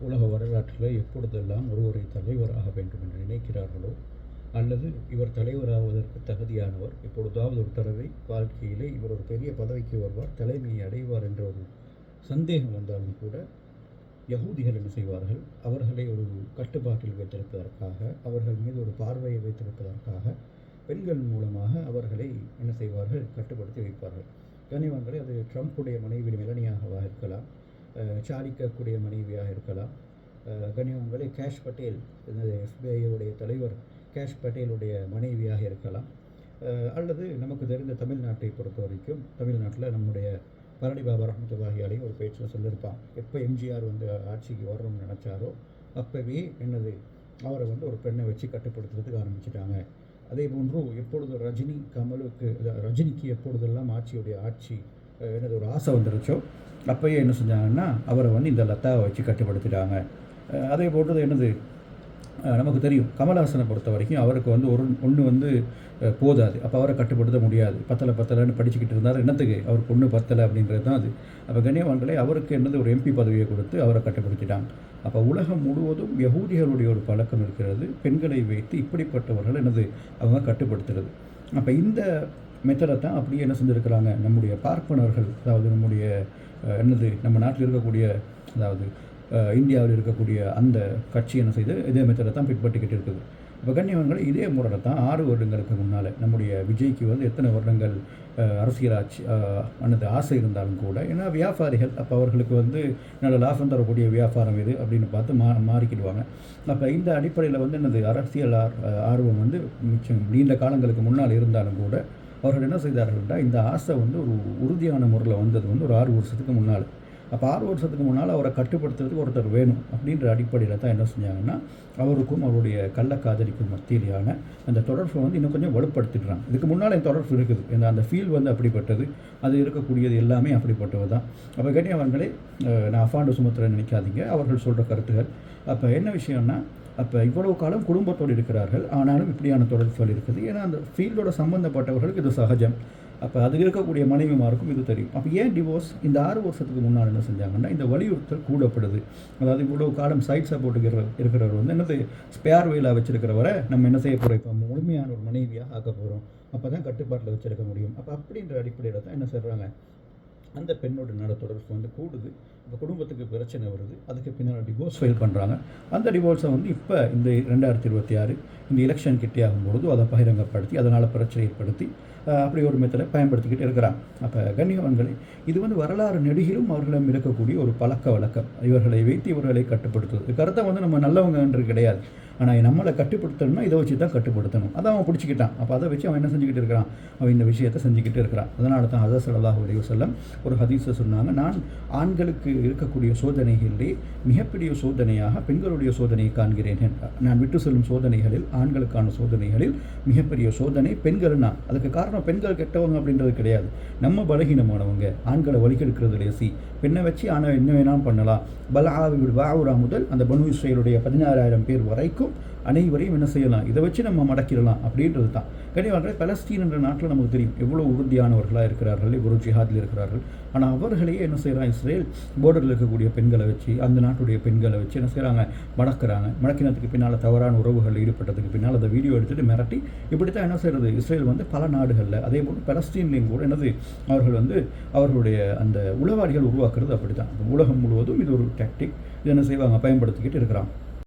உலக வரலாற்றில் எப்பொழுதெல்லாம் ஒருவரை தலைவராக வேண்டும் என்று நினைக்கிறார்களோ, அல்லது இவர் தலைவராவதற்கு தகுதியானவர், எப்பொழுதாவது ஒரு தடவை வாழ்க்கையிலே இவர் ஒரு பெரிய பதவிக்கு வருவார், தலைமையை அடைவார் என்ற ஒரு சந்தேகம் வந்தாலும் கூட யகூதிகள் என்ன செய்வார்கள், அவர்களை ஒரு கட்டுப்பாட்டில் வைத்திருப்பதற்காக, அவர்கள் மீது ஒரு பார்வையை வைத்திருப்பதற்காக பெண்கள் மூலமாக அவர்களை என்ன செய்வார்கள், கட்டுப்படுத்தி வைப்பார்கள். கனிவங்களை அது ட்ரம்ப்புடைய மனைவி மெலனியாகவாக இருக்கலாம், சாரிக்கக்கூடிய மனைவியாக இருக்கலாம், கனிவங்களை கேஷ் பட்டேல் எஃபிஐயுடைய தலைவர் கேஷ் பட்டேலுடைய மனைவியாக இருக்கலாம், அல்லது நமக்கு தெரிந்த தமிழ்நாட்டை பொறுத்த வரைக்கும் தமிழ்நாட்டில் நம்முடைய பரணி பாபா ரஹ்மத்துல்லாஹி அலைஹி ஒரு பேச்சில் சொல்லியிருப்பான், எப்போ எம்ஜிஆர் ஆட்சிக்கு வரணும்னு நினச்சாரோ அப்போவே என்னது அவரை ஒரு பெண்ணை வச்சு கட்டுப்படுத்துறதுக்கு ஆரம்பிச்சிட்டாங்க. அதே போன்று எப்பொழுது ரஜினிக்கு எப்பொழுதெல்லாம் ஆட்சி என்னது ஒரு ஆசை வந்துருச்சோ அப்போயே என்ன செஞ்சாங்கன்னா அவரை இந்த லதாவை வச்சு கட்டுப்படுத்திட்டாங்க. அதே போன்றது என்னது நமக்கு தெரியும், கமல்ஹாசனை பொறுத்த வரைக்கும் அவருக்கு ஒன்று போதாது, அப்போ அவரை கட்டுப்படுத்த முடியாது. பத்தலைன்னு படிச்சுக்கிட்டு இருந்தார், என்னத்துக்கு அவருக்கு ஒன்று பத்தலை அப்படின்றது தான் அது. அப்போ கண்ணியவான்களே அவருக்கு ஒரு எம்பி பதவியை கொடுத்து அவரை கட்டுப்படுத்திட்டாங்க. அப்போ உலகம் முழுவதும் யகூதிகளுடைய ஒரு பழக்கம் இருக்கிறது, பெண்களை வைத்து இப்படிப்பட்டவர்கள் அவங்க கட்டுப்படுத்துறது. அப்போ இந்த மெத்தடை தான் அப்படியே என்ன செஞ்சுருக்கிறாங்க நம்முடைய பார்ப்பனர்கள், அதாவது நம்முடைய நம்ம நாட்டில் இருக்கக்கூடிய, அதாவது இந்தியாவில் இருக்கக்கூடிய அந்த கட்சி என்ன செய்து இதே மெத்தடை தான் பின்பற்றிக்கிட்டு இருக்குது. இப்போ கண்ணியவங்களை இதே முறையில் தான் 6 வருடங்களுக்கு முன்னால் நம்முடைய விஜய்க்கு எத்தனை வருடங்கள் அரசியல் ஆசை இருந்தாலும் கூட, ஏன்னா வியாபாரிகள் அப்போ அவர்களுக்கு நல்ல லாபம் தரக்கூடிய வியாபாரம் இது அப்படின்னு பார்த்து மாறிக்கிடுவாங்க. அப்போ இந்த அடிப்படையில் அரசியல் ஆர்வம் மிச்சம் நீண்ட காலங்களுக்கு முன்னால் இருந்தாலும் கூட அவர்கள் என்ன செய்தார்கள்னா இந்த ஆசை ஒரு உறுதியான முறையில் வந்தது ஒரு 6 வருஷத்துக்கு முன்னால். அப்போ 6 வருஷத்துக்கு முன்னால் அவரை கட்டுப்படுத்துறதுக்கு ஒருத்தர் வேணும் அப்படின்ற அடிப்படையில் தான் என்ன செஞ்சாங்கன்னா அவருக்கும் அவருடைய கள்ளக்காதலிக்கும் மத்தியிலான அந்த தொடர்பை இன்னும் கொஞ்சம் வலுப்படுத்திடுறாங்க. இதுக்கு முன்னால் இந்த தொடர்பு இருக்குது, அந்த ஃபீல் அப்படிப்பட்டது, அது இருக்கக்கூடியது எல்லாமே அப்படிப்பட்டது தான். அப்போ கண்ணியவங்களே நான் அஃபாண்டு சுமத்துறேன்னு நினைக்காதீங்க, அவர்கள் சொல்கிற கருத்துகள். அப்போ என்ன விஷயம்னா, அப்போ இவ்வளவு காலம் குடும்பத்தோடு இருக்கிறார்கள், ஆனாலும் இப்படியான தொடர்புகள் இருக்குது. ஏன்னா அந்த ஃபீல்டோட சம்மந்தப்பட்டவர்களுக்கு இது சகஜம். அப்போ அது இருக்கக்கூடிய மனைவிமாருக்கும் இது தெரியும். அப்போ ஏன் டிவோர்ஸ் இந்த 6 வருஷத்துக்கு முன்னால் என்ன செஞ்சாங்கன்னா இந்த வலியுறுத்தல் கூடப்படுது. அதாவது இவ்வளவு காலம் சைட் சப்போர்ட்டுக்கு இருக்கிறவர் என்னது ஸ்பேர் வேலாக வச்சிருக்கிறவரை நம்ம என்ன செய்ய போகிறோம், இப்போ முழுமையான ஒரு மனைவியாக ஆக்க போகிறோம், அப்போ தான் கட்டுப்பாட்டில் வச்சிருக்க முடியும். அப்போ அப்படின்ற அடிப்படையில் தான் என்ன செய்கிறாங்க, அந்த பெண்ணோட நட தொடர்பு கூடுது. இப்போ குடும்பத்துக்கு பிரச்சனை வருது, அதுக்கு பின்னால் டிவோர்ஸ் ஃபைல் பண்ணுறாங்க. அந்த டிவோர்ஸை இப்போ இந்த 2026 இந்த எலெக்ஷன் கிட்டே ஆகும்பொழுது அதை பகிரங்கப்படுத்தி அதனால் பிரச்சனை ஏற்படுத்தி அப்படி ஒரு மெத்தடை பயன்படுத்திக்கிட்டு இருக்கிறாங்க. அப்போ கண்ணியவன்களை இது வரலாறு நெடுகிலும் அவர்களிடம் இருக்கக்கூடிய ஒரு பழக்க வழக்கம், இவர்களை வைத்து இவர்களை கட்டுப்படுத்துவது. கருத்தை நம்ம நல்லவங்க என்று கிடையாது, ஆனால் நம்மளை கட்டுப்படுத்தணும்னா இதை வச்சு தான் கட்டுப்படுத்தணும். அதை அவன் பிடிச்சிக்கிட்டான். அப்போ அதை வச்சு அவன் என்ன செஞ்சுக்கிட்டு இருக்கிறான், அவன் இந்த விஷயத்தை செஞ்சுக்கிட்டு இருக்கிறான். அதனால தான் ஹதரத் ஸல்லல்லாஹு அலைஹி வஸல்லம் ஒரு ஹதீஸை சொன்னாங்க, நான் ஆண்களுக்கு இருக்கக்கூடிய சோதனைகளிலே மிகப்பெரிய சோதனையாக பெண்களுடைய சோதனையை காண்கிறேன். நான் விட்டு செல்லும் சோதனைகளில், ஆண்களுக்கான சோதனைகளில் மிகப்பெரிய சோதனை பெண்கள்னா. அதுக்கு காரணம் பெண்கள் கெட்டவங்க அப்படின்றது கிடையாது, நம்ம பலகீனமானவங்க. ஆண்களை வலிக்கெடுக்கிறது லேசி, பெண்ணை வச்சு ஆனால் என்ன வேணாலும் பண்ணலாம். பாவுரா முதல் அந்த பனு இஸ்ரேலுடைய 16,000 பேர் வரைக்கும் அனைவரையும் என்ன செய்யலாம், இதை வச்சு நம்ம மடக்கிடலாம் அப்படின்றது தான். கண்டிப்பாக பலஸ்தீன் என்ற நாட்டில் நமக்கு தெரியும் எவ்வளோ உறுதியானவர்களாக இருக்கிறார்கள், இவ்வளோ ஜிஹாதில் இருக்கிறார்கள். ஆனால் அவர்களையே என்ன செய்கிறான், இஸ்ரேல் போர்டரில் இருக்கக்கூடிய பெண்களை வச்சு, அந்த நாட்டுடைய பெண்களை வச்சு என்ன செய்கிறாங்க, மடக்கிறாங்க. மடக்கினத்துக்கு பின்னால் தவறான உறவுகளில் ஈடுபட்டதுக்கு பின்னால் அதை வீடியோ எடுத்துகிட்டு மிரட்டி இப்படி தான் என்ன செய்கிறது இஸ்ரேல் பல நாடுகளில், அதே போல் பலஸ்தீன்லேயும் கூட என்னது அவர்கள் அவர்களுடைய அந்த உளவாளிகள் உருவாக்குறது அப்படி தான். உலகம் முழுவதும் இது ஒரு டாக்டிக், இது என்ன செய்வாங்க, பயன்படுத்திக்கிட்டு இருக்கிறான்.